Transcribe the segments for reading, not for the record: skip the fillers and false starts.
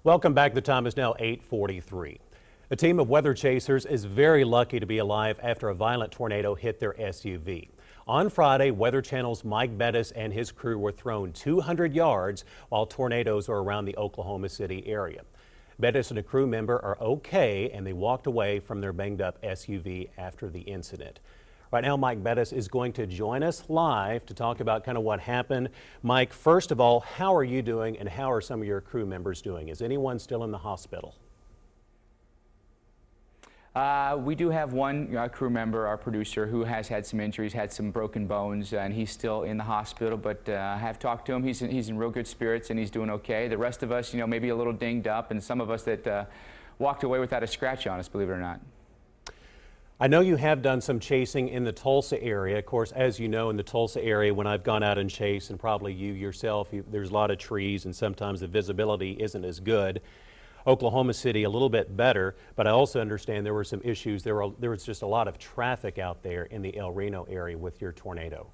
Welcome back. The time is now 8:43. A team of weather chasers is very lucky to be alive after a violent tornado hit their SUV. On Friday, Weather Channel's Mike Bettis and his crew were thrown 200 yards while tornadoes were around the Oklahoma City area. Bettis and a crew member are okay, and they walked away from their banged up SUV after the incident. Right now, Mike Bettis is going to join us live to talk about kind of what happened. Mike, first of all, how are you doing and how are some of your crew members doing? Is anyone still in the hospital? We do have one crew member, our producer, who has had some injuries, had some broken bones, and he's still in the hospital, but I have talked to him. He's in real good spirits and he's doing okay. The rest of us, maybe a little dinged up, and some of us that walked away without a scratch on us, believe it or not. I know you have done some chasing in the Tulsa area. Of course, as you know, in the Tulsa area, when I've gone out and chased, and probably you yourself, there's a lot of trees and sometimes the visibility isn't as good. Oklahoma City a little bit better, but I also understand there were some issues. There was just a lot of traffic out there in the El Reno area with your tornado.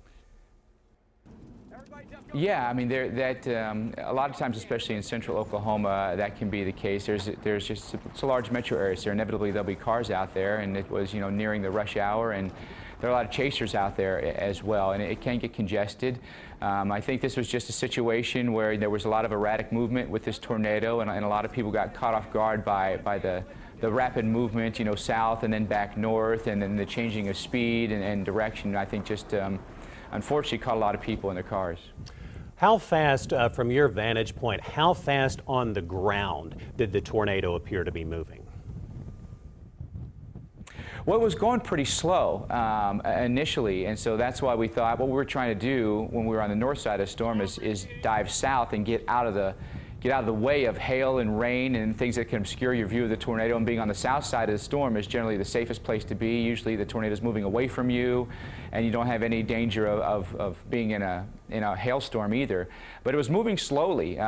Yeah, I mean, a lot of times, especially in central Oklahoma, that can be the case. It's a large metro area, so inevitably there'll be cars out there, and it was, nearing the rush hour, and there are a lot of chasers out there as well, and it can get congested. I think this was just a situation where there was a lot of erratic movement with this tornado, and a lot of people got caught off guard by the rapid movement, south and then back north, and then the changing of speed and direction. I think just unfortunately caught a lot of people in their cars. How fast, from your vantage point, how fast on the ground did the tornado appear to be moving? Well, it was going pretty slow initially, and so that's why we thought what we were trying to do when we were on the north side of the storm is dive south and get out of the way of hail and rain and things that can obscure your view of the tornado. And being on the south side of the storm is generally the safest place to be. Usually the tornado is moving away from you, and you don't have any danger of being in a hailstorm either. But it was moving slowly.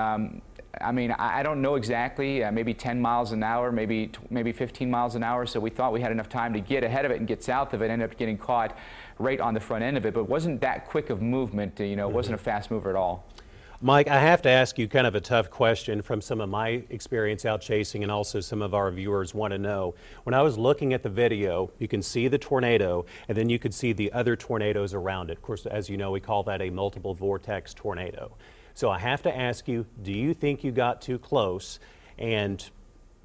I mean, I don't know exactly, maybe 10 miles an hour, maybe 15 miles an hour, so we thought we had enough time to get ahead of it and get south of it, ended up getting caught right on the front end of it, but it wasn't that quick of movement, it wasn't a fast mover at all. Mike, I have to ask you kind of a tough question from some of my experience out chasing, and also some of our viewers want to know. When I was looking at the video, you can see the tornado, and then you could see the other tornadoes around it. Of course, as you know, we call that a multiple vortex tornado. So I have to ask you, do you think you got too close? And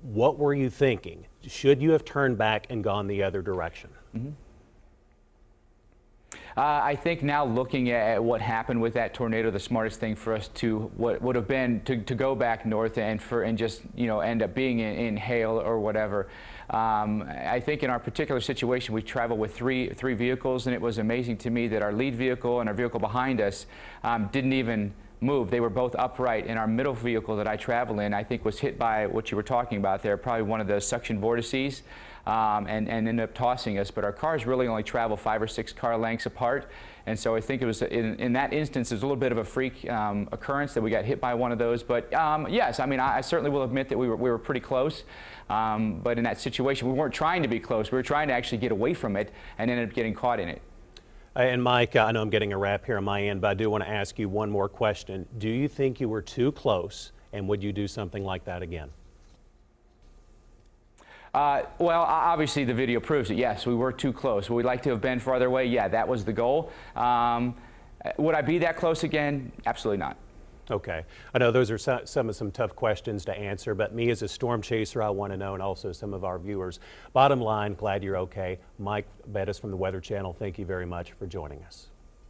what were you thinking? Should you have turned back and gone the other direction? Mm-hmm. I think now looking at what happened with that tornado, the smartest thing for us would have been to go back north and just end up being in hail or whatever. I think in our particular situation we traveled with three vehicles, and it was amazing to me that our lead vehicle and our vehicle behind us didn't even move. They were both upright, and our middle vehicle that I travel in, I think, was hit by what you were talking about there, probably one of those suction vortices, and ended up tossing us. But our cars really only travel 5 or 6 car lengths apart, and so I think it was in that instance, it was a little bit of a freak occurrence that we got hit by one of those. But yes, I mean, I certainly will admit that we were pretty close, but in that situation, we weren't trying to be close. We were trying to actually get away from it and ended up getting caught in it. And Mike, I know I'm getting a wrap here on my end, but I do want to ask you one more question. Do you think you were too close, and would you do something like that again? Well, obviously the video proves it. Yes, we were too close. Would we like to have been farther away? Yeah, that was the goal. Would I be that close again? Absolutely not. Okay. I know those are some tough questions to answer, but me as a storm chaser, I want to know, and also some of our viewers. Bottom line, glad you're okay. Mike Bettis from the Weather Channel, thank you very much for joining us.